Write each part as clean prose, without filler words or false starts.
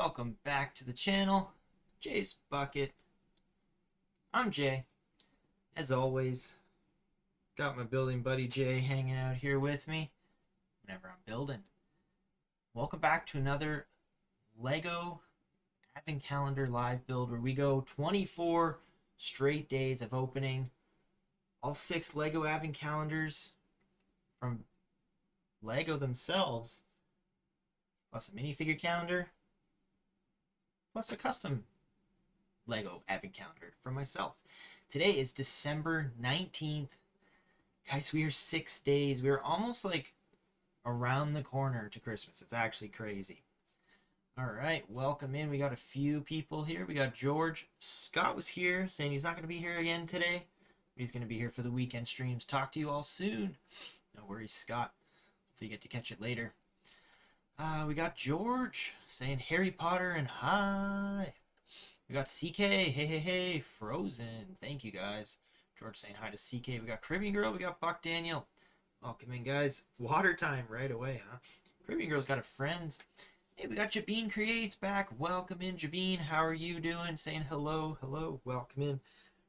Welcome back to the channel, Jay's Bucket. I'm Jay. As always, got my building buddy Jay hanging out here with me whenever I'm building. Welcome back to another Lego Advent Calendar live build where we go 24 straight days of opening all 6 Lego Advent Calendars from Lego themselves, plus a minifigure calendar, plus a custom Lego Advent Calendar for myself. Today is December 19th. Guys, we are 6 days. We're almost like around the corner to Christmas. It's actually crazy. All right, welcome in. We got a few people here. We got George. Scott was here saying he's not going to be here again today. But he's going to be here for the weekend streams. Talk to you all soon. No worries, Scott. Hopefully you get to catch it later. We got George saying Harry Potter and hi. We got CK, hey, Frozen. Thank you, guys. George saying hi to CK. We got Caribbean Girl. We got Buck Daniel. Welcome in, guys. Water time right away, huh? Caribbean Girl's got a friend. Hey, we got Jabeen Creates back. Welcome in, Jabeen. How are you doing? Saying hello. Welcome in.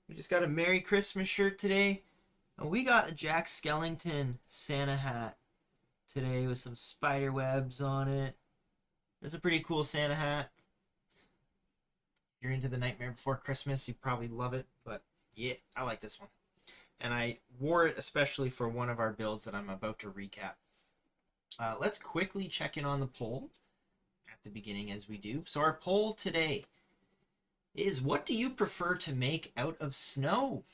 We just got a Merry Christmas shirt today. And we got a Jack Skellington Santa hat today with some spider webs on it. It's a pretty cool Santa hat. If you're into the Nightmare Before Christmas, you probably love it. But yeah, I like this one. And I wore it especially for one of our builds that I'm about to recap. Let's quickly check in on the poll at the beginning as we do. So our poll today is, what do you prefer to make out of snow?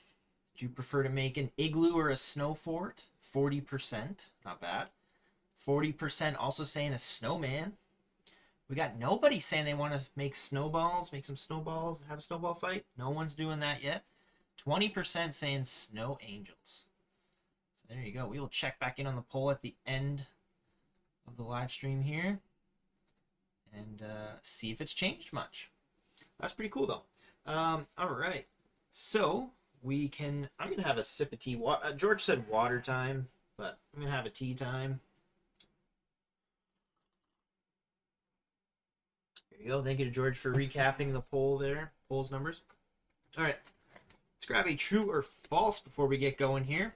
Do you prefer to make an igloo or a snow fort? 40%, not bad. 40% also saying a snowman. We got nobody saying they want to make snowballs, make some snowballs, have a snowball fight. No one's doing that yet. 20% saying snow angels. So there you go. We will check back in on the poll at the end of the live stream here and see if it's changed much. That's pretty cool though. All right. So we can, I'm going to have a sip of tea. George said water time, but I'm going to have a tea time. There you go. Thank you to George for recapping the poll there. Poll's numbers. All right. Let's grab a true or false before we get going here.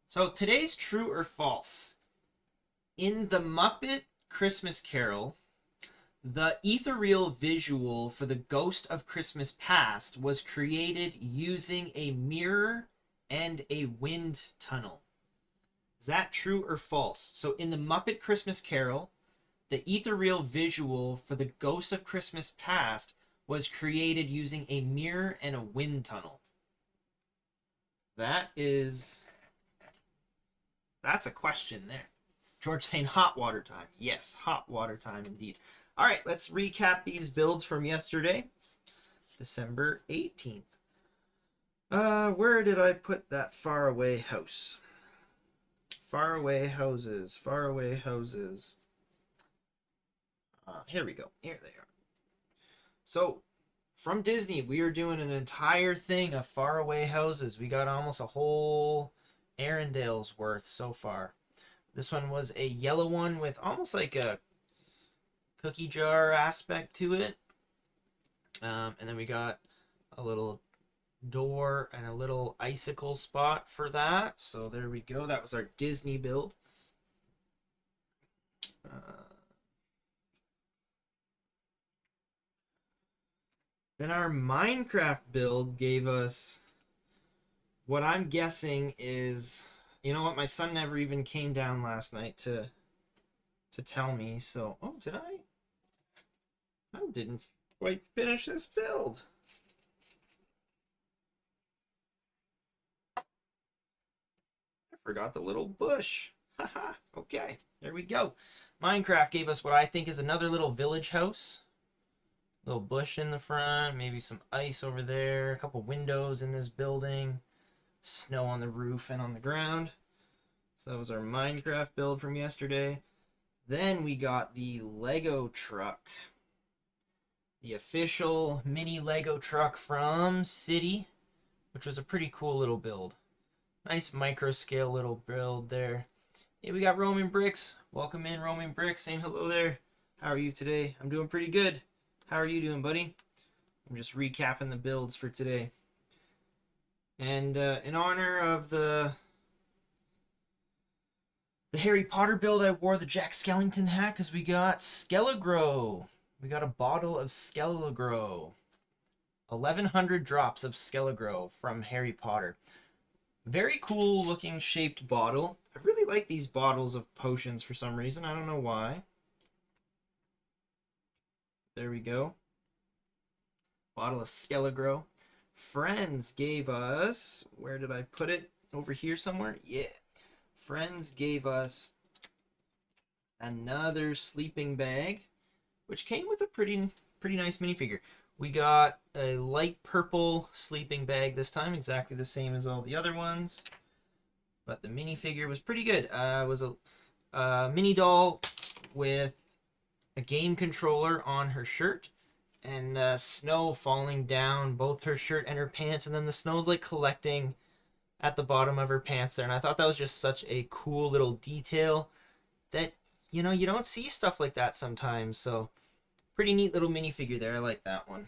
So today's true or false. In the Muppet Christmas Carol, the ethereal visual for the Ghost of Christmas Past was created using a mirror and a wind tunnel. Is that true or false? So in the Muppet Christmas Carol, the ethereal visual for the Ghost of Christmas Past was created using a mirror and a wind tunnel. That's a question there. George saying hot water time. Yes, hot water time indeed. All right, let's recap these builds from yesterday, December 18th. Where did I put that faraway house? Faraway houses. Here we go. Here they are. So, from Disney, we are doing an entire thing of faraway houses. We got almost a whole Arendale's worth so far. This one was a yellow one with almost like a cookie jar aspect to it. And then we got a little door and a little icicle spot for that. So there we go. That was our Disney build. Then our Minecraft build gave us what I'm guessing is, you know what, my son never even came down last night to tell me. So, oh, did I? I didn't quite finish this build. I forgot the little bush. Haha, okay, there we go. Minecraft gave us what I think is another little village house. Little bush in the front, maybe some ice over there, a couple windows in this building, snow on the roof and on the ground. So that was our Minecraft build from yesterday. Then we got the Lego truck. The official mini Lego truck from City, which was a pretty cool little build. Nice micro scale little build there. Hey, we got Roman Bricks. Welcome in, Roman Bricks, saying hello there. How are you today? I'm doing pretty good. How are you doing, buddy? I'm just recapping the builds for today. And in honor of the Harry Potter build, I wore the Jack Skellington hat because we got Skele-Gro. We got a bottle of Skele-Gro. 1,100 drops of Skele-Gro from Harry Potter. Very cool looking shaped bottle. I really like these bottles of potions for some reason. I don't know why. There we go. Bottle of Skele-Gro. Friends gave us... Where did I put it? Over here somewhere? Yeah. Friends gave us another sleeping bag, which came with a pretty nice minifigure. We got a light purple sleeping bag this time, exactly the same as all the other ones. But the minifigure was pretty good. It was a mini doll with a game controller on her shirt and snow falling down both her shirt and her pants, and then the snow's like collecting at the bottom of her pants there. And I thought that was just such a cool little detail that, you know, you don't see stuff like that sometimes. So pretty neat little minifigure there. I like that one.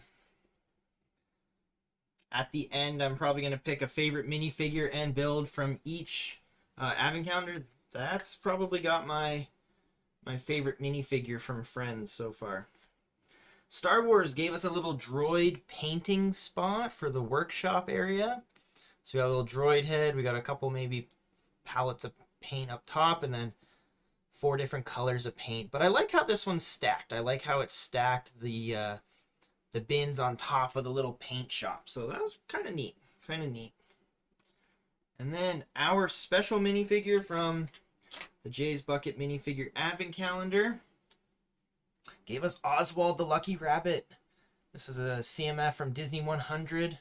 At the end, I'm probably going to pick a favorite minifigure and build from each advent calendar. That's probably got my favorite minifigure from Friends so far. Star Wars gave us a little droid painting spot for the workshop area. So we got a little droid head. We got a couple maybe palettes of paint up top, and then 4 different colors of paint. But I like how this one's stacked. I like how it's stacked the bins on top of the little paint shop. So that was kind of neat. Kind of neat. And then our special minifigure from the Jay's Bucket minifigure advent calendar gave us Oswald the Lucky Rabbit. This is a CMF from Disney 100.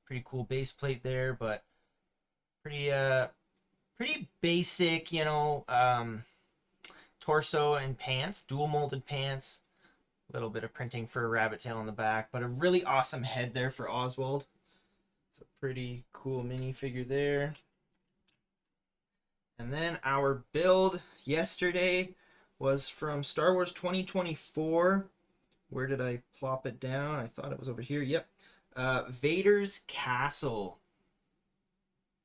Pretty cool base plate there, but pretty basic, you know, torso and pants, dual molded pants. A little bit of printing for a rabbit tail on the back, but a really awesome head there for Oswald. It's a pretty cool minifigure there. And then our build yesterday was from Star Wars 2024. Where did I plop it down? I thought it was over here. Yep. Vader's Castle.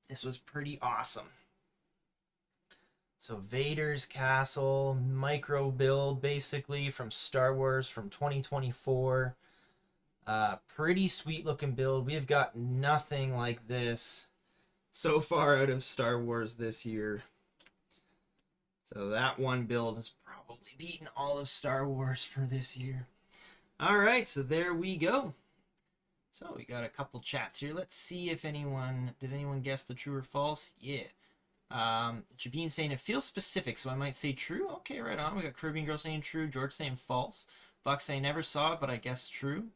This was pretty awesome. So Vader's Castle, micro build basically from Star Wars from 2024. Pretty sweet looking build. We've got nothing like this so far out of Star Wars this year. So that one build has probably beaten all of Star Wars for this year. All right, so there we go. So we got a couple chats here. Let's see if did anyone guess the true or false? Yeah. Jabeen saying it feels specific, so I might say true. Okay, right on. We got Caribbean Girl saying true. George saying false. Buck saying never saw it, but I guess true.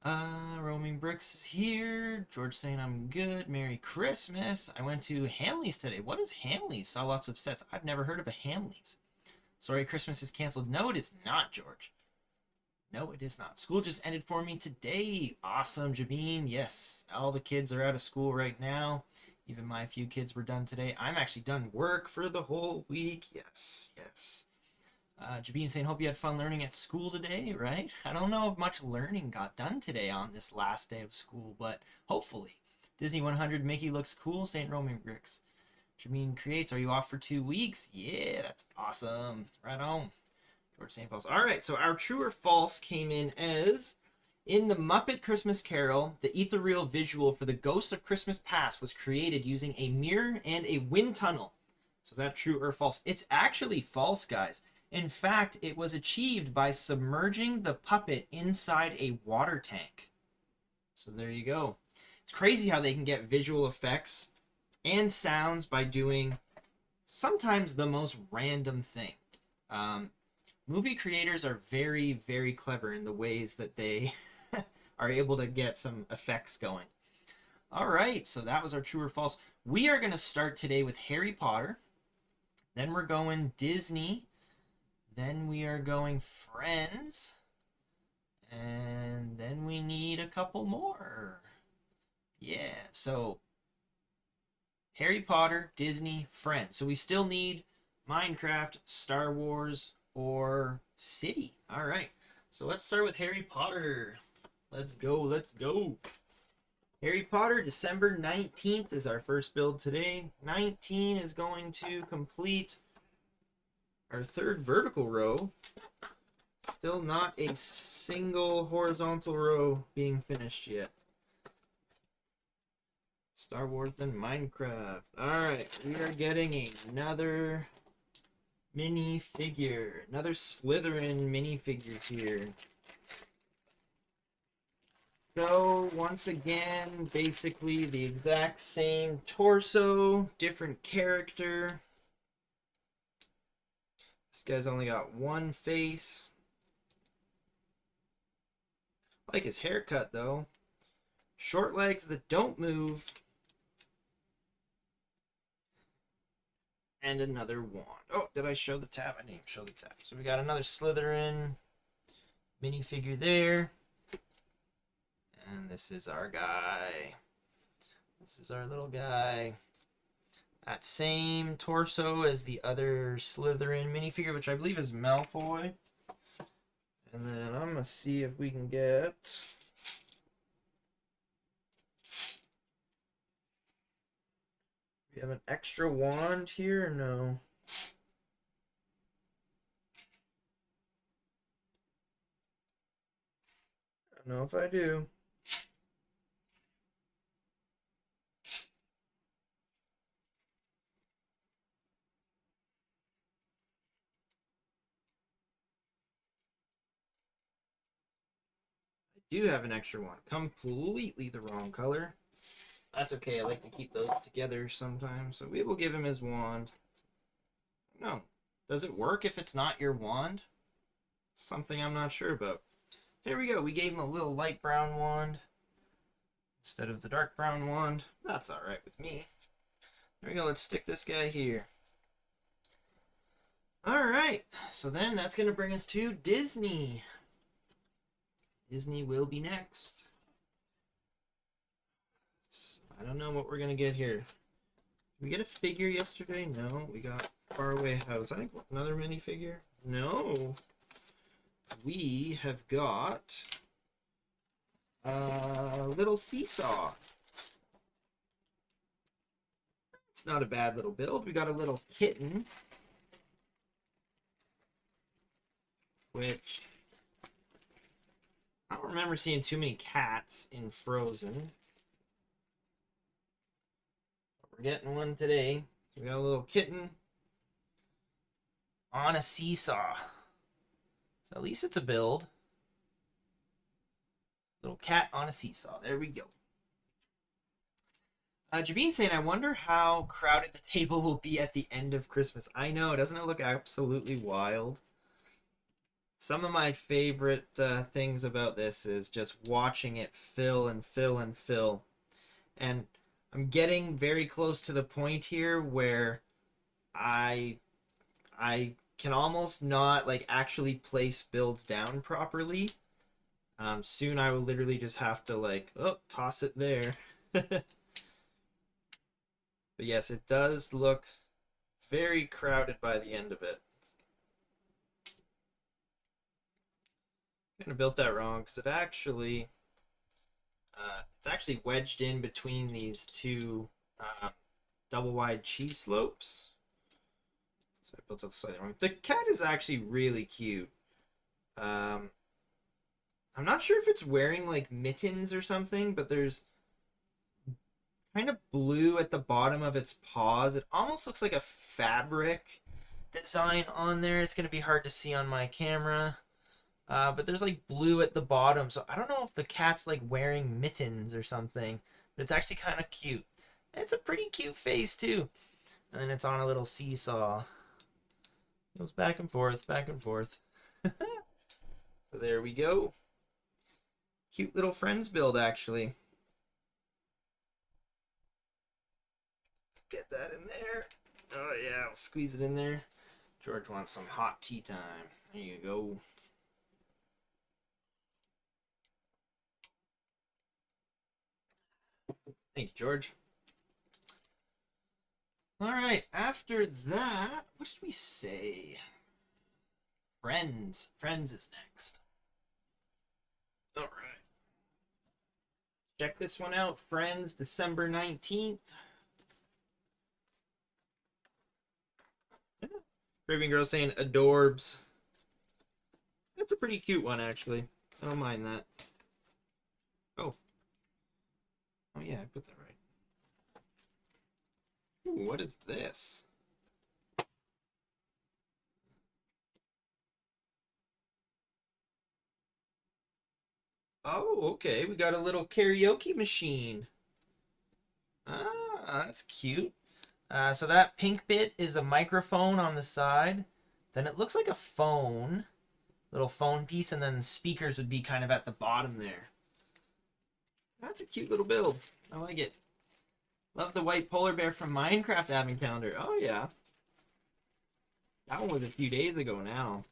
Roaming Bricks is here. George saying I'm good. Merry Christmas. I went to Hamley's today. What is Hamley's? Saw lots of sets. I've never heard of a Hamley's. Sorry, Christmas is canceled. No, it is not, George. No, it is not. School just ended for me today. Awesome, Jabeen. Yes, all the kids are out of school right now. Even my few kids were done today. I'm actually done work for the whole week. Yes, yes. Jabeen saying, hope you had fun learning at school today, right? I don't know if much learning got done today on this last day of school, but hopefully. Disney 100 Mickey looks cool, St. Roman Bricks. Jabeen creates, are you off for 2 weeks? Yeah, that's awesome. Right on. George saying false. All right, so our true or false came in as, in the Muppet Christmas Carol, the ethereal visual for the Ghost of Christmas Past was created using a mirror and a wind tunnel. So is that true or false? It's actually false, guys. In fact, it was achieved by submerging the puppet inside a water tank. So there you go. It's crazy how they can get visual effects and sounds by doing sometimes the most random thing. Movie creators are very, very clever in the ways that they are able to get some effects going. All right, so that was our true or false. We are going to start today with Harry Potter. Then we're going Disney. Then we are going Friends. And then we need a couple more. Yeah, so Harry Potter, Disney, Friends. So we still need Minecraft, Star Wars, or city. All right. So let's start with Harry Potter. Let's go. Let's go. Harry Potter, December 19th is our first build today. 19 is going to complete our third vertical row. Still not a single horizontal row being finished yet. Star Wars and Minecraft. Alright, we are getting another mini figure. Another Slytherin mini figure here. So, once again, basically the exact same torso, different character. This guy's only got one face. I like his haircut, though. Short legs that don't move. And another wand. Oh, did I show the tab? I didn't even show the tab. So we got another Slytherin minifigure there. And this is our guy. This is our little guy. That same torso as the other Slytherin minifigure, which I believe is Malfoy. And then I'm going to see if we can get... We have an extra wand here or no? I don't know if I do. I do have an extra one. Completely the wrong color. That's okay. I like to keep those together sometimes. So we will give him his wand. No. Does it work if it's not your wand? Something I'm not sure about. Here we go. We gave him a little light brown wand instead of the dark brown wand. That's alright with me. There we go. Let's stick this guy here. Alright. So then that's going to bring us to Disney. Disney will be next. I don't know what we're going to get here. Did we get a figure yesterday? No. We got Faraway House. I think another minifigure. No. We have got a little seesaw. It's not a bad little build. We got a little kitten, which I don't remember seeing too many cats in Frozen. We're getting one today. We got a little kitten on a seesaw. So at least it's a build. Little cat on a seesaw. There we go. Jabeen saying, I wonder how crowded the table will be at the end of Christmas. I know, doesn't it look absolutely wild? Some of my favorite things about this is just watching it fill and fill and fill. And I'm getting very close to the point here where I can almost not like actually place builds down properly. Soon I will literally just have to like, toss it there. But yes, it does look very crowded by the end of it. I kind of built that wrong because it's actually wedged in between these two double wide cheese slopes. So I built it slightly wrong. The cat is actually really cute. I'm not sure if it's wearing like mittens or something, but there's kind of blue at the bottom of its paws. It almost looks like a fabric design on there. It's going to be hard to see on my camera. But there's like blue at the bottom. So I don't know if the cat's like wearing mittens or something. But it's actually kind of cute. It's a pretty cute face too. And then it's on a little seesaw. It goes back and forth, back and forth. So there we go. Cute little Friends build, actually. Let's get that in there. Oh yeah, I'll squeeze it in there. George wants some hot tea time. There you go. Thank you, George. All right, after that, what did we say? Friends. Friends is next. All right. Check this one out. Friends, December 19th. Caribbean Girl saying adorbs. That's a pretty cute one, actually. I don't mind that. Oh. Oh, yeah, I put that right. Ooh, what is this? Oh, okay. We got a little karaoke machine. Ah, that's cute. So that pink bit is a microphone on the side. Then it looks like a phone. Little phone piece, and then speakers would be kind of at the bottom there. That's a cute little build. I like it. Love the white polar bear from Minecraft advent calendar. Oh, yeah. That one was a few days ago now.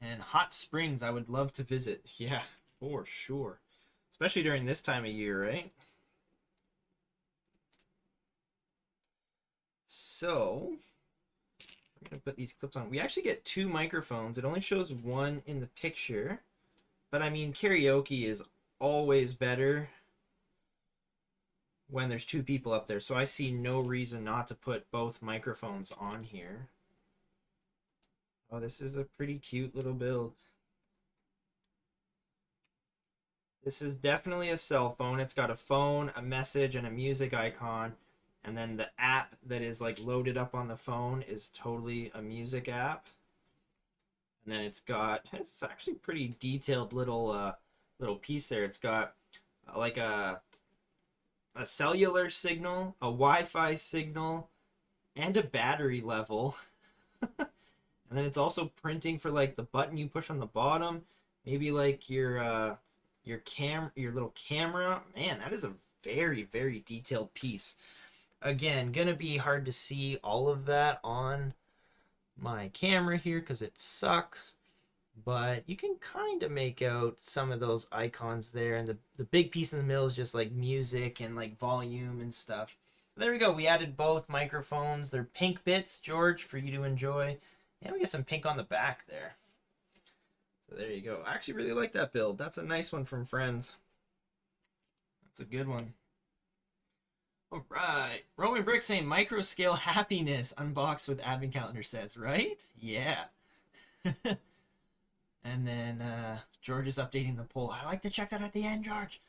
And hot springs, I would love to visit. Yeah, for sure. Especially during this time of year, right? So, we're going to put these clips on. We actually get two microphones. It only shows one in the picture. But, I mean, karaoke is always better when there's two people up there. So I see no reason not to put both microphones on here. Oh, this is a pretty cute little build. This is definitely a cell phone. It's got a phone, a message, and a music icon. And then the app that is like loaded up on the phone is totally a music app. And then it's actually pretty detailed little piece there. It's got like a cellular signal, a Wi-Fi signal, and a battery level. And then it's also printing for like the button you push on the bottom, maybe like your little camera. Man, that is a very, very detailed piece. Again, gonna be hard to see all of that on my camera here because it sucks, but you can kind of make out some of those icons there, and the big piece in the middle is just like music and like volume and stuff. There we go. We added both microphones. They're pink bits, George, for you to enjoy. And we get some pink on the back there. So there you go. I actually really like that build. That's a nice one from Friends. That's a good one. All right. Roman Brick saying micro scale happiness unboxed with advent calendar sets, right? Yeah. And then George is updating the poll. I like to check that at the end, George.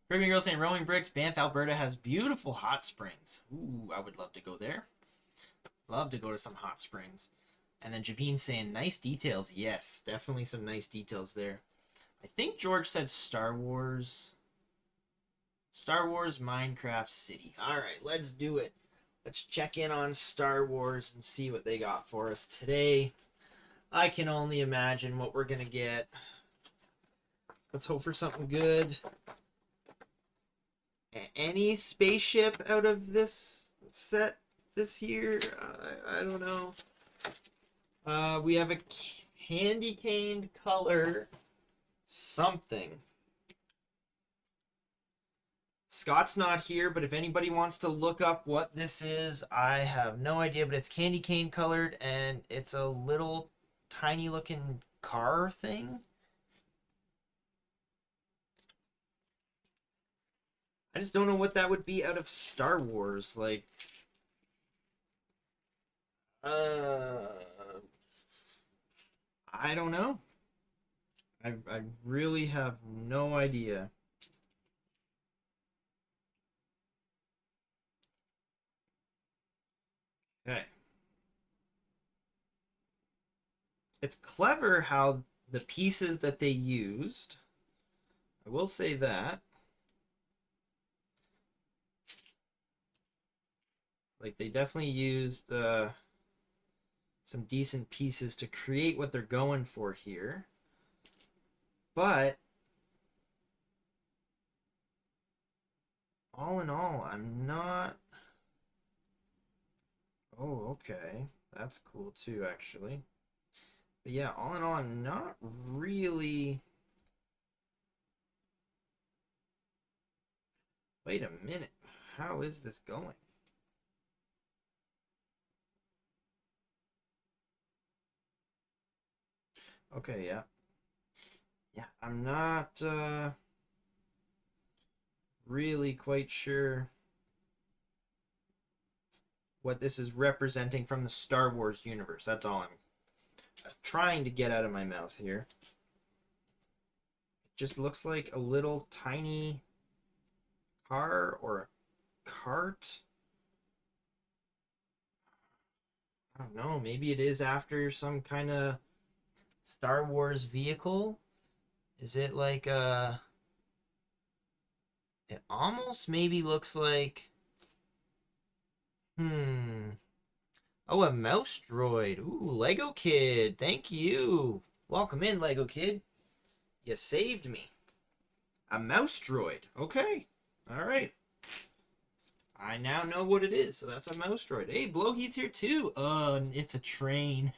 Caribbean Girl saying Roaming Bricks, Banff, Alberta has beautiful hot springs. Ooh, I would love to go there. Love to go to some hot springs. And then Jabeen saying nice details. Yes, definitely some nice details there. I think George said Star Wars. Star Wars Minecraft City. All right, let's do it. Let's check in on Star Wars and see what they got for us today. I can only imagine what we're going to get. Let's hope for something good. Any spaceship out of this set this year? I don't know. We have a candy cane color something. Scott's not here, but if anybody wants to look up what this is, I have no idea, but it's candy cane colored, and it's a little tiny looking car thing. I just don't know what that would be out of Star Wars. Like, I don't know. I really have no idea. Okay. It's clever how the pieces that they used, I will say that. Like, they definitely used some decent pieces to create what they're going for here. But all in all, I'm not... Oh, okay. That's cool too, actually. But yeah, all in all, I'm not really... Wait a minute. How is this going? Okay, yeah. Yeah, I'm not really quite sure what this is representing from the Star Wars universe. That's all I'm trying to get out of my mouth here. It just looks like a little tiny car or a cart. I don't know. Maybe it is after some kind of Star Wars vehicle. Is it like a... It almost maybe looks like... Oh, a mouse droid. Ooh, Lego Kid. Thank you. Welcome in, Lego Kid. You saved me. A mouse droid. Okay. All right. I now know what it is. So that's a mouse droid. Hey, Blowheat's here too. It's a train.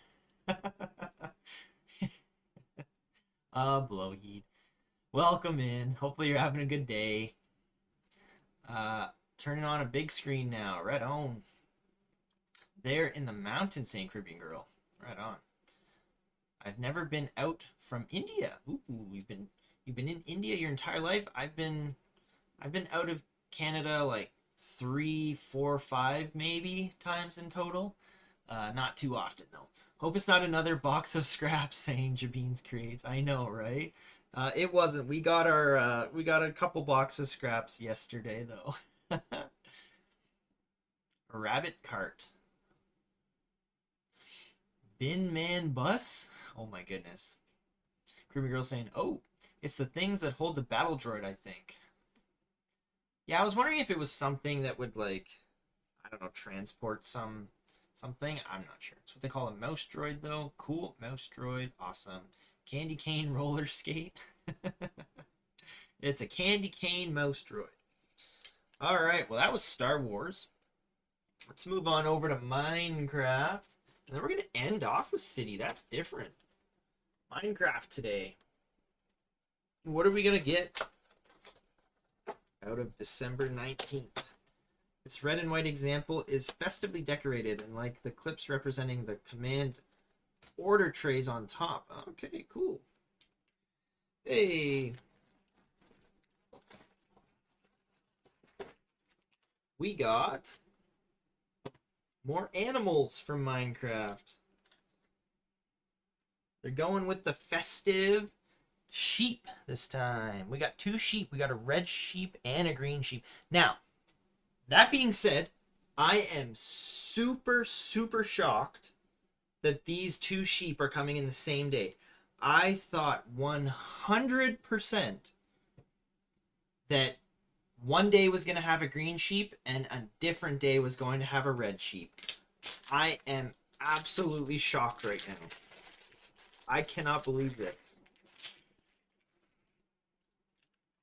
Blowheat. Welcome in. Hopefully you're having a good day. Turning on a big screen now. Right on. There in the mountains, St. Caribbean Girl. Right on. I've never been out from India. Ooh, you've been in India your entire life? I've been out of Canada like 3, 4, 5 maybe times in total. Not too often though. Hope it's not another box of scraps saying Jabin's creates. I know, right? It wasn't. We got a couple boxes of scraps yesterday though. A rabbit cart. Bin man bus? Oh my goodness. Creepy girl saying, oh, it's the things that hold the battle droid, I think. Yeah, I was wondering if it was something that would, like, I don't know, transport something. I'm not sure. It's what they call a mouse droid, though. Cool. Mouse droid. Awesome. Candy cane roller skate. It's a candy cane mouse droid. All right. Well, that was Star Wars. Let's move on over to Minecraft. And then we're going to end off with City. That's different. Minecraft today. What are we going to get out of December 19th? This red and white example is festively decorated and like the clips representing the command order trays on top. Okay, cool. Hey. We got more animals from Minecraft. They're going with the festive sheep this time. We got 2 sheep. We got a red sheep and a green sheep. Now, that being said, I am super, super shocked that these 2 sheep are coming in the same day. I thought 100% that one day was going to have a green sheep and a different day was going to have a red sheep. I am absolutely shocked right now. I cannot believe this.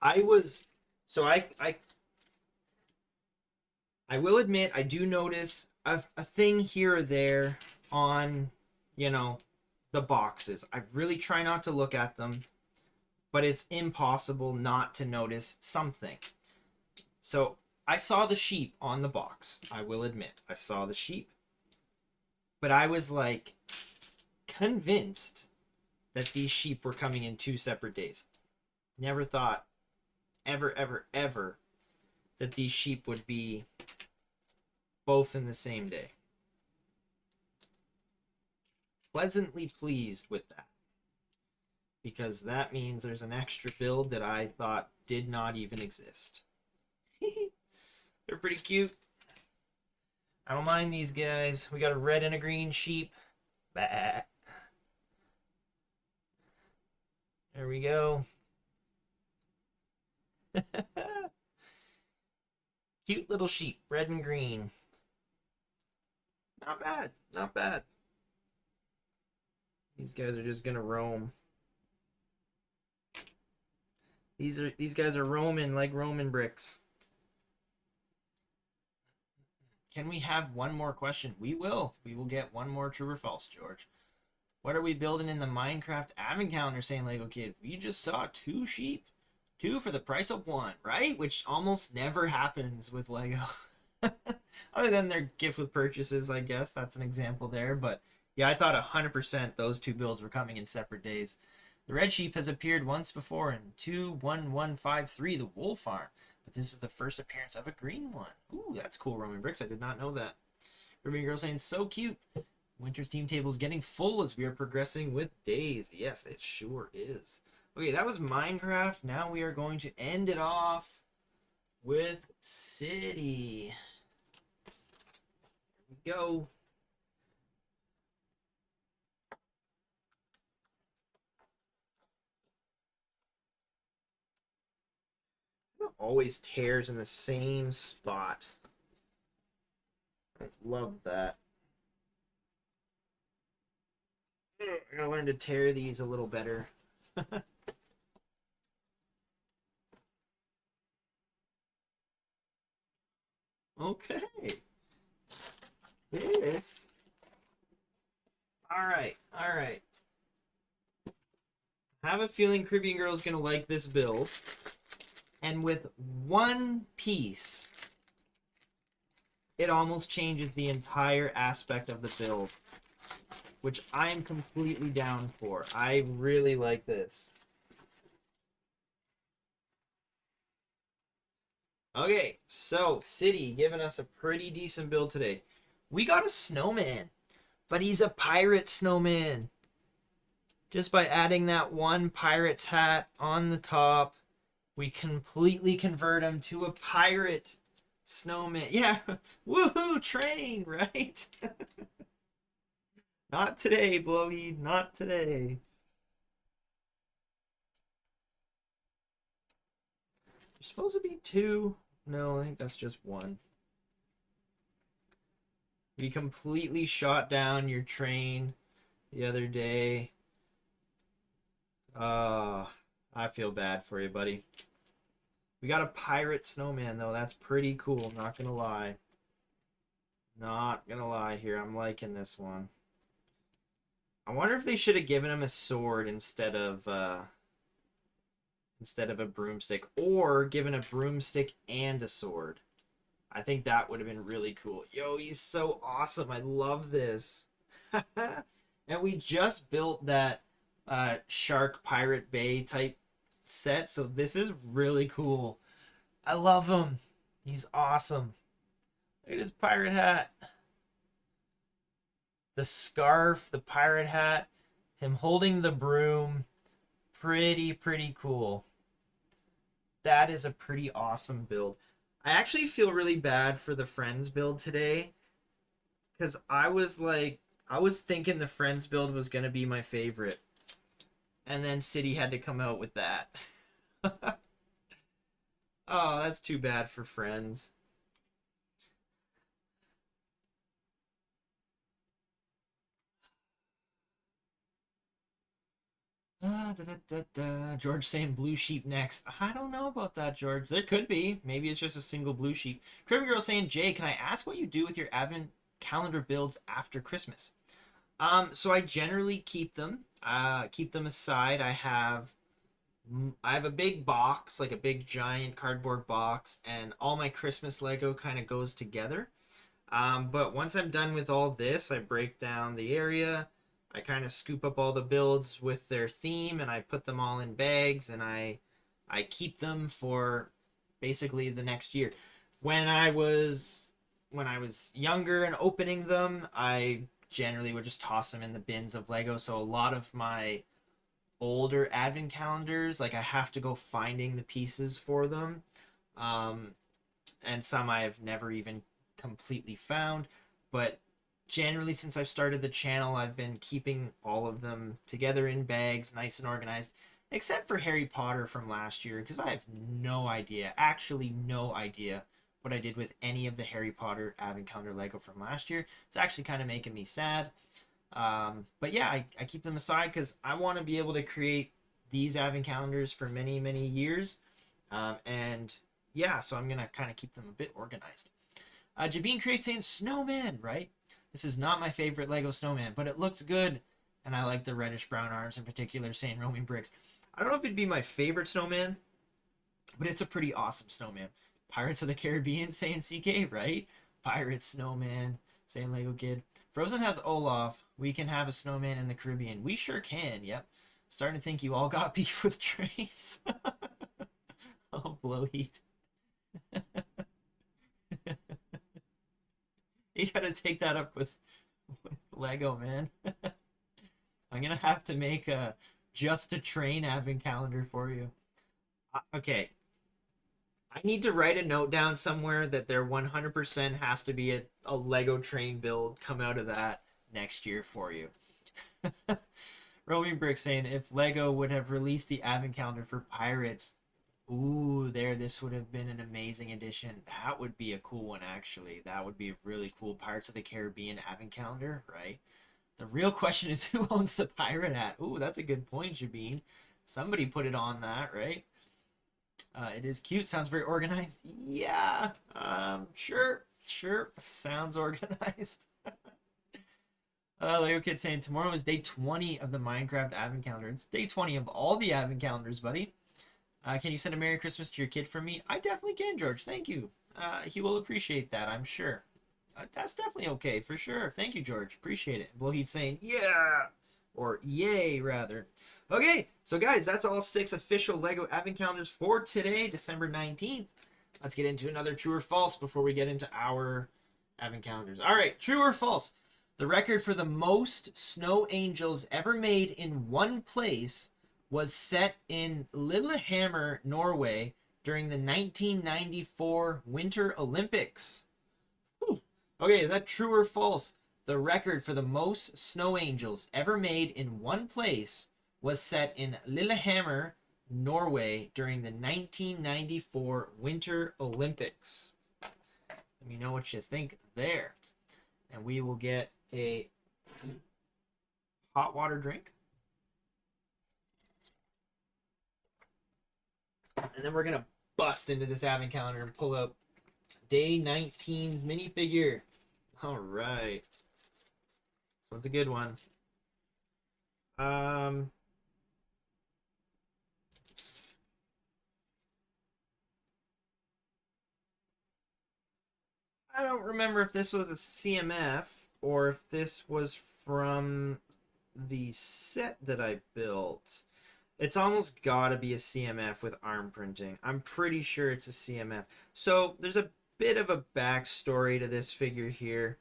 I will admit I do notice a thing here or there on, you know, the boxes. I really try not to look at them, but it's impossible not to notice something. So I saw the sheep on the box. I will admit I saw the sheep, but I was like convinced that these sheep were coming in 2 separate days. Never thought ever that these sheep would be both in the same day. Pleasantly pleased with that, because that means there's an extra build that I thought did not even exist. They're pretty cute. I don't mind these guys. We got a red and a green sheep. Bah. There we go. Cute little sheep, red and green. Not bad, not bad. These guys are just gonna roam. These guys are roaming like Roman bricks. Can we have one more question? We will. We will get one more true or false, George. What are we building in the Minecraft advent calendar, saying Lego Kid? We just saw 2 sheep. 2 for the price of 1, right? Which almost never happens with Lego. Other than their gift with purchases, I guess. That's an example there. But Yeah, I thought 100% those two builds were coming in separate days. The red sheep has appeared once before in 21153, the wool farm, but this is the first appearance of a green one. Ooh, that's cool, Roman Bricks. I did not know that. Ruby Girl saying, so cute. Winter's team table is getting full as we are progressing with days. Yes, it sure is. Okay, that was Minecraft. Now we are going to end it off with City. Here we go. It always tears in the same spot. I love that. I gotta learn to tear these a little better. Okay. This. Alright, alright. I have a feeling Caribbean Girl's gonna like this build. And with one piece, it almost changes the entire aspect of the build, which I'm completely down for. I really like this. Okay, so City giving us a pretty decent build today. We got a snowman, but he's a pirate snowman. Just by adding that one pirate's hat on the top, we completely convert him to a pirate snowman. Yeah, woohoo, train, right? Not today, Blowy, not today. You're supposed to be two. No, I think that's just one. We completely shot down your train the other day. I feel bad for you, buddy. We got a pirate snowman, though. That's pretty cool, not gonna lie. Not gonna lie here. I'm liking this one. I wonder if they should have given him a sword instead of a broomstick, or given a broomstick and a sword. I think that would have been really cool. Yo, he's so awesome. I love this. And we just built that Shark Pirate Bay type set, so this is really cool. I love him. He's awesome. Look at his pirate hat. The scarf, the pirate hat, him holding the broom. Pretty cool. That is a pretty awesome build. I actually feel really bad for the Friends build today, because I was thinking the Friends build was going to be my favorite. And then City had to come out with that. Oh, that's too bad for Friends. George saying blue sheep next. I don't know about that, George. There could be. Maybe it's just a single blue sheep. Cribbing Girl saying, Jay, can I ask what you do with your Advent calendar builds after Christmas? So I generally keep them aside. I have a big box, like a big giant cardboard box, and all my Christmas Lego kind of goes together. But once I'm done with all this, I break down the area. I kind of scoop up all the builds with their theme, and I put them all in bags, and I keep them for basically the next year. When I was younger and opening them, I generally would just toss them in the bins of Lego. So a lot of my older advent calendars, like, I have to go finding the pieces for them, and some I have never even completely found. But generally, since I've started the channel, I've been keeping all of them together in bags, nice and organized, except for Harry Potter from last year, because I have no idea, actually no idea, what I did with any of the Harry Potter advent calendar Lego from last year. It's actually kind of making me sad. But yeah, I keep them aside because I want to be able to create these advent calendars for many years. And yeah, so I'm going to kind of keep them a bit organized. Jabeen creates saying snowman, right? This is not my favorite Lego snowman, but it looks good. And I like the reddish brown arms in particular, saying roaming bricks. I don't know if it'd be my favorite snowman, but it's a pretty awesome snowman. Pirates of the Caribbean, saying CK, right? Pirate snowman. Saying Lego Kid. Frozen has Olaf. We can have a snowman in the Caribbean. We sure can, yep. Starting to think you all got beef with trains. Oh, blow heat. You gotta take that up with Lego, man. I'm gonna have to make a just a train advent calendar for you. Okay, I need to write a note down somewhere that there 100% has to be a Lego train build come out of that next year for you. Roaming Brick saying if Lego would have released the advent calendar for pirates, ooh, this would have been an amazing addition. That would be a cool one, actually. That would be a really cool Pirates of the Caribbean advent calendar, right? The real question is who owns the pirate hat? Ooh, that's a good point, Jabeen. Somebody put it on that, right? It is cute. Sounds very organized. Yeah, sure. Sounds organized. Lego Kid saying tomorrow is day 20 of the Minecraft advent calendar. It's day 20 of all the advent calendars, buddy. Can you send a Merry Christmas to your kid from me? I definitely can, George. Thank you. He will appreciate that, I'm sure. That's definitely okay, for sure. Thank you, George. Appreciate it. Blowheat saying, yeah! Or yay, rather. Okay, so guys, that's all 6 official Lego advent calendars for today, December 19th. Let's get into another true or false before we get into our advent calendars. All right, true or false? The record for the most snow angels ever made in one place was set in Lillehammer, Norway during the 1994 Winter Olympics. Whew. Okay, is that true or false? The record for the most snow angels ever made in one place was set in Lillehammer, Norway during the 1994 Winter Olympics. Let me know what you think there. And we will get a hot water drink. And then we're going to bust into this advent calendar and pull up day 19's minifigure. All right. This one's a good one. I don't remember if this was a CMF or if this was from the set that I built. It's almost gotta be a CMF with arm printing. I'm pretty sure it's a CMF. So there's a bit of a backstory to this figure here.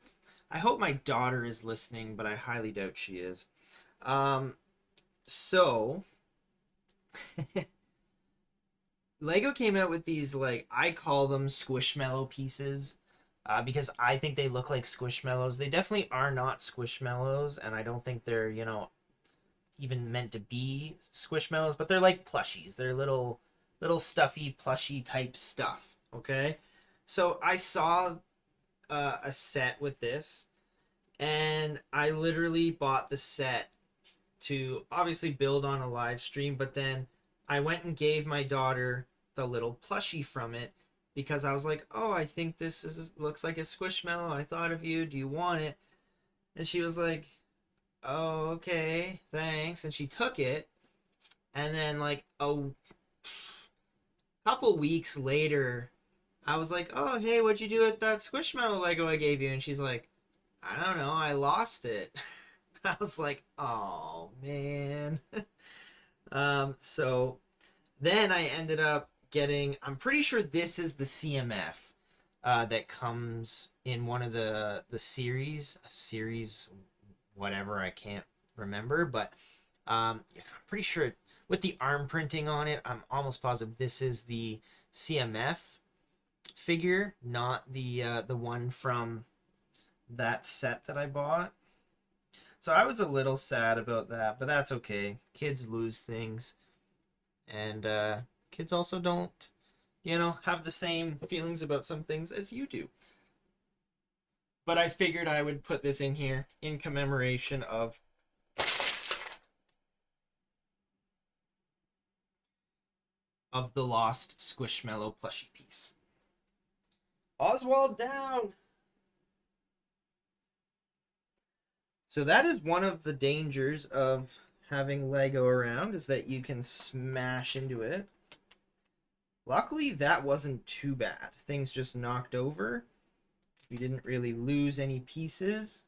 I hope my daughter is listening, but I highly doubt she is. So Lego came out with these, like, I call them Squishmallow pieces. Because I think they look like Squishmallows. They definitely are not Squishmallows, and I don't think they're, even meant to be Squishmallows, but they're like plushies. They're little stuffy plushy type stuff, okay? So I saw a set with this, and I literally bought the set to obviously build on a live stream, but then I went and gave my daughter the little plushie from it because I was like, oh, I think looks like a Squishmallow. I thought of you. Do you want it? And she was like, oh, okay, thanks. And she took it. And then, like, a couple weeks later, I was like, oh, hey, what'd you do with that Squishmallow Lego I gave you? And she's like, I don't know, I lost it. I was like, oh, man. So then I ended up getting, I'm pretty sure this is the CMF that comes in one of the series whatever, I can't remember, but I'm pretty sure with the arm printing on it, I'm almost positive this is the CMF figure, not the one from that set that I bought. So I was a little sad about that, but that's okay. Kids lose things, and kids also don't, have the same feelings about some things as you do. But I figured I would put this in here in commemoration of the lost Squishmallow plushie piece. Oswald down! So that is one of the dangers of having Lego around, is that you can smash into it. Luckily, that wasn't too bad. Things just knocked over. We didn't really lose any pieces.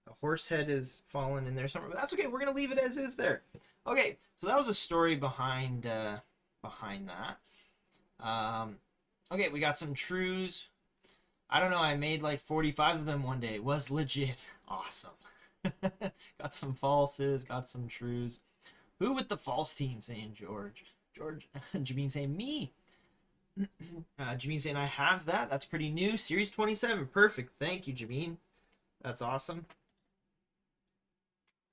The horse head is fallen in there somewhere, but that's okay. We're gonna leave it as is there. Okay, so that was a story behind behind that. Okay, we got some trues. I don't know. I made like 45 of them one day. It was legit awesome. Got some falses. Got some trues. Who with the false team saying George? George. Jameen saying me. Jameen saying I have that. That's pretty new. Series 27. Perfect. Thank you, Jameen. That's awesome.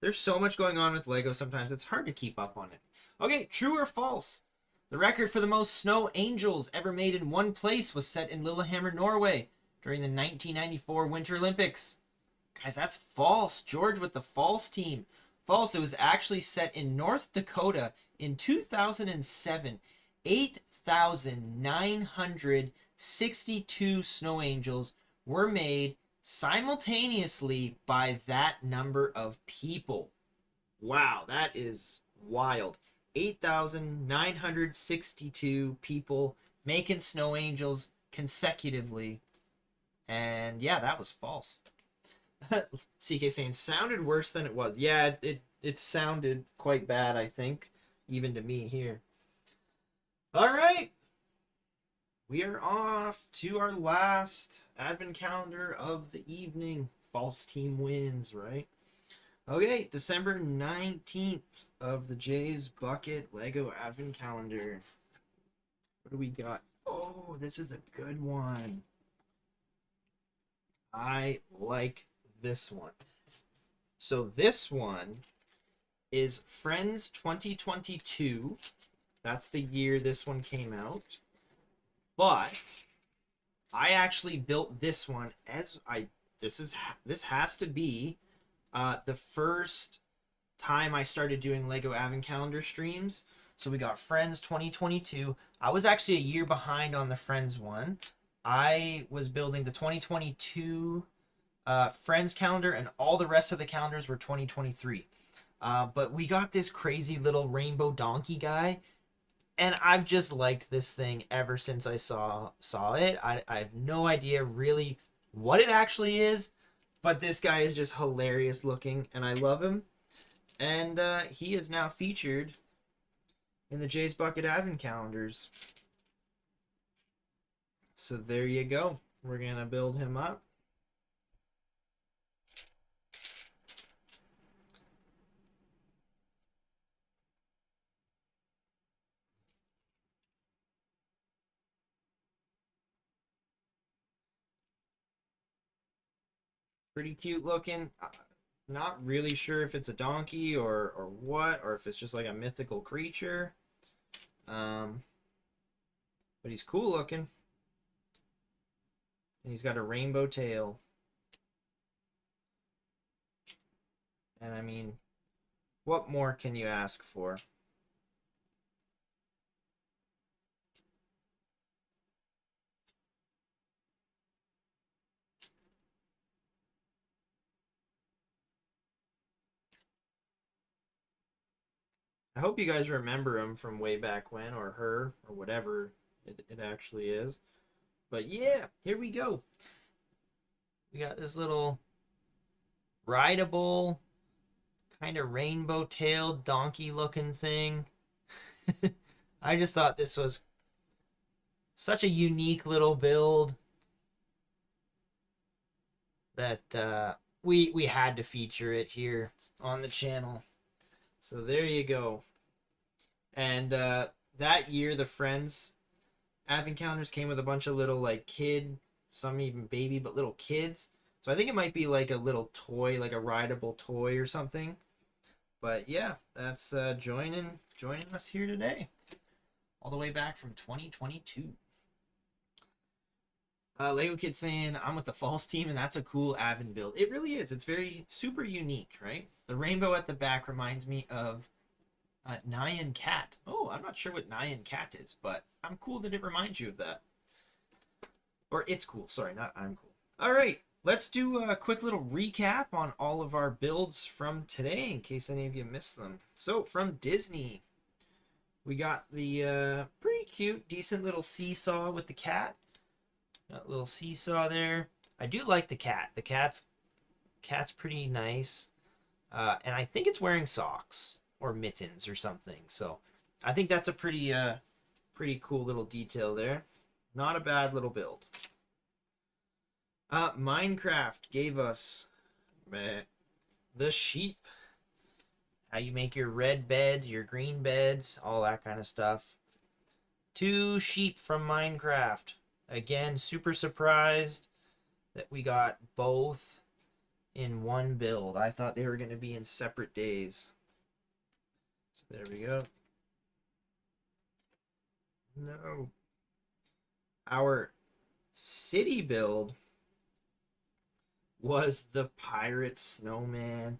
There's so much going on with Lego sometimes it's hard to keep up on it. Okay, true or false? The record for the most snow angels ever made in one place was set in Lillehammer, Norway during the 1994 Winter Olympics. Guys, that's false. George with the false team. False. It was actually set in North Dakota in 2007. 8,962 snow angels were made simultaneously by that number of people. Wow, that is wild. 8,962 people making snow angels consecutively. And yeah, that was false. CK saying sounded worse than it was. Yeah, it sounded quite bad, I think, even to me here. All right. We are off to our last advent calendar of the evening. False team wins, right? Okay, December 19th of the Jay's Bucket Lego advent calendar. What do we got? Oh, this is a good one. I like this one. So this one is Friends 2022. That's the year this one came out. But I actually built this one as this has to be the first time I started doing Lego Advent Calendar streams. So we got Friends 2022. I was actually a year behind on the Friends one. I was building the 2022 Friends calendar, and all the rest of the calendars were 2023. But we got this crazy little rainbow donkey guy. And I've just liked this thing ever since I saw it. I have no idea really what it actually is, but this guy is just hilarious looking, and I love him. And he is now featured in the Jay's Bucket Advent Calendars. So there you go. We're going to build him up. Pretty cute looking. Not really sure if it's a donkey or what, or if it's just like a mythical creature. But he's cool looking. And he's got a rainbow tail. And I mean, what more can you ask for? I hope you guys remember him from way back when, or her, or whatever it actually is. But yeah, here we go. We got this little rideable, kind of rainbow-tailed, donkey-looking thing. I just thought this was such a unique little build that we had to feature it here on the channel. So there you go. And that year, the Friends Advent calendars came with a bunch of little like kid, some even baby, but little kids. So I think it might be like a little toy, like a rideable toy or something. But yeah, that's joining us here today, all the way back from 2022. Lego Kid saying I'm with the false team, and that's a cool Advent build. It really is. It's very super unique, right? The rainbow at the back reminds me of Nyan Cat. Oh, I'm not sure what Nyan Cat is, but I'm cool that it reminds you of that. Or it's cool. Sorry, not I'm cool. All right, let's do a quick little recap on all of our builds from today in case any of you missed them. So from Disney, we got the pretty cute, decent little seesaw with the cat. Got a little seesaw there. I do like the cat. The cat's pretty nice. And I think it's wearing socks or mittens or something. So I think that's a pretty cool little detail there. Not a bad little build. Minecraft gave us the sheep. How you make your red beds, your green beds, all that kind of stuff. 2 sheep from Minecraft. Again, super surprised that we got both in one build. I thought they were going to be in separate days. So there we go. No. Our city build was the pirate snowman.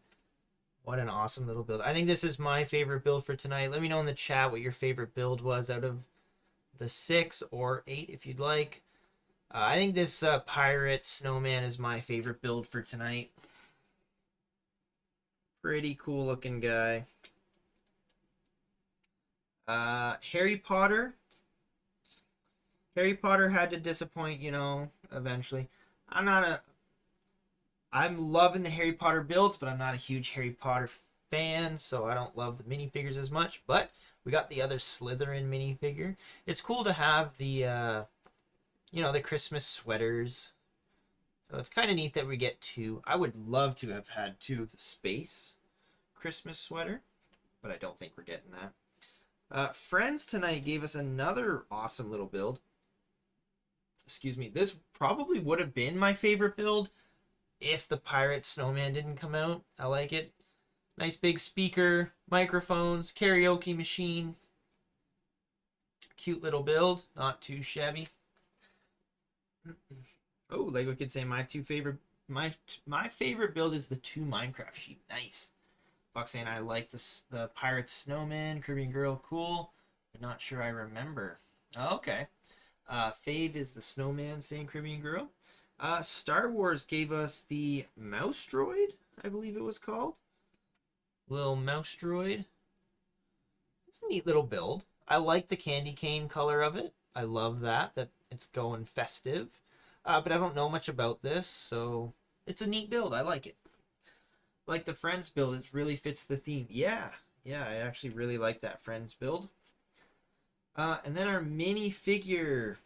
What an awesome little build. I think this is my favorite build for tonight. Let me know in the chat what your favorite build was out of the 6 or 8 if you'd like. I think this pirate snowman is my favorite build for tonight. Pretty cool looking guy. Harry Potter. Harry Potter had to disappoint, you know, eventually. I'm loving the Harry Potter builds, but I'm not a huge Harry Potter fan, so I don't love the minifigures as much. But we got the other Slytherin minifigure. It's cool to have the, you know, the Christmas sweaters. So it's kind of neat that we get 2. I would love to have had 2 of the space Christmas sweater, but I don't think we're getting that. Friends tonight gave us another awesome little build. Excuse me. This probably would have been my favorite build if the pirate snowman didn't come out. I like it. Nice big speaker, microphones, karaoke machine. Cute little build. Not too shabby. Oh, Lego Kid saying my favorite build is the 2 Minecraft sheep. Nice. Buck saying I like the pirate snowman, Caribbean girl, cool. I'm not sure I remember. Oh, okay. Fave is the snowman, saying Caribbean girl. Star Wars gave us the mouse droid, I believe it was called. Little mouse droid. It's a neat little build. I like the candy cane color of it. I love that it's going festive. But I don't know much about this, so it's a neat build. I like it. Like the Friends build, it really fits the theme. Yeah, I actually really like that Friends build. And then our minifigure.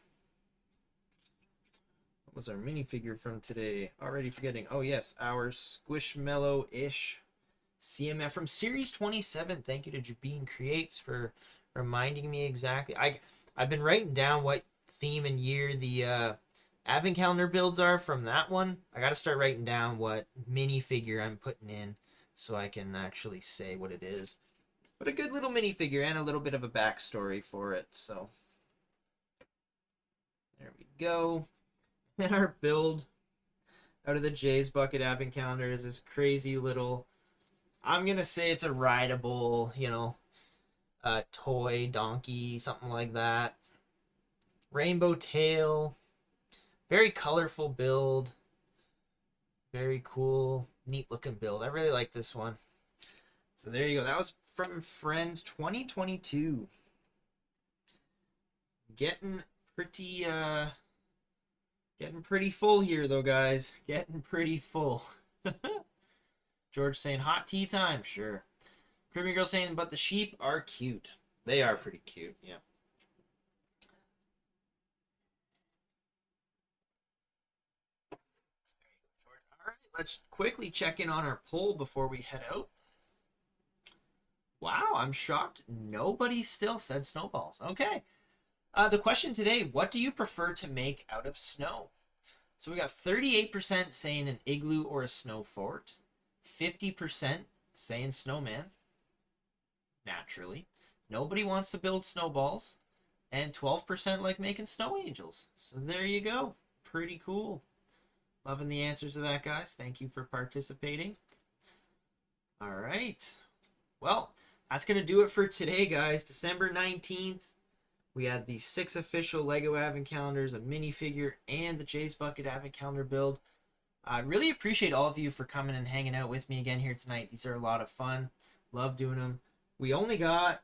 What was our minifigure from today? Already forgetting. Oh yes, our Squishmallow-ish CMF from Series 27. Thank you to Jabeen Creates for reminding me exactly. I've been writing down what theme and year the advent calendar builds are from that one. I got to start writing down what minifigure I'm putting in so I can actually say what it is. But a good little minifigure and a little bit of a backstory for it. So there we go. And our build out of the Jay's Bucket advent calendar is this crazy little, I'm going to say it's a rideable, you know, toy donkey, something like that. Rainbow tail. Very colorful build. Very cool, neat looking build. I really like this one. So there you go. That was from Friends 2022. Getting pretty full here though, guys. Getting pretty full. George saying hot tea time. Sure. Caribbean girl saying, but the sheep are cute. They are pretty cute, yeah. Let's quickly check in on our poll before we head out. Wow, I'm shocked. Nobody still said snowballs. Okay. The question today, what do you prefer to make out of snow? So we got 38% saying an igloo or a snow fort. 50% saying snowman. Naturally. Nobody wants to build snowballs. And 12% like making snow angels. So there you go. Pretty cool. Loving the answers to that, guys. Thank you for participating. All right. Well, that's going to do it for today, guys. December 19th. We had the 6 official Lego Advent Calendars, a minifigure, and the Jay's Bucket Advent Calendar build. I really appreciate all of you for coming and hanging out with me again here tonight. These are a lot of fun. Love doing them. We only got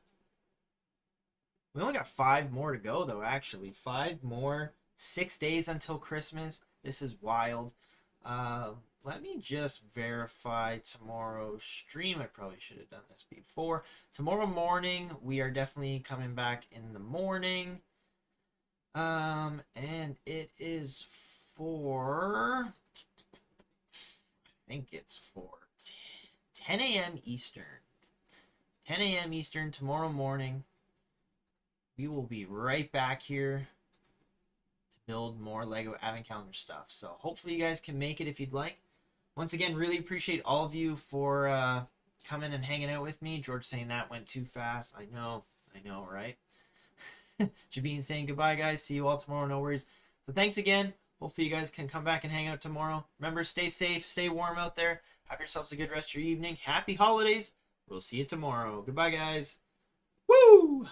5 more to go, though, actually. 5 more. 6 days until Christmas. This is wild. Let me just verify tomorrow's stream. I probably should have done this before. Tomorrow morning, we are definitely coming back in the morning. And it is for, I think it's for 10 a.m. Eastern. 10 a.m. Eastern tomorrow morning. We will be right back here to build more Lego Advent Calendar stuff. So hopefully you guys can make it if you'd like. Once again, really appreciate all of you for coming and hanging out with me. George saying that went too fast. I know, right? Jabeen saying goodbye, guys. See you all tomorrow. No worries. So thanks again. Hopefully you guys can come back and hang out tomorrow. Remember, stay safe, stay warm out there. Have yourselves a good rest of your evening. Happy holidays. We'll see you tomorrow. Goodbye, guys. Woo!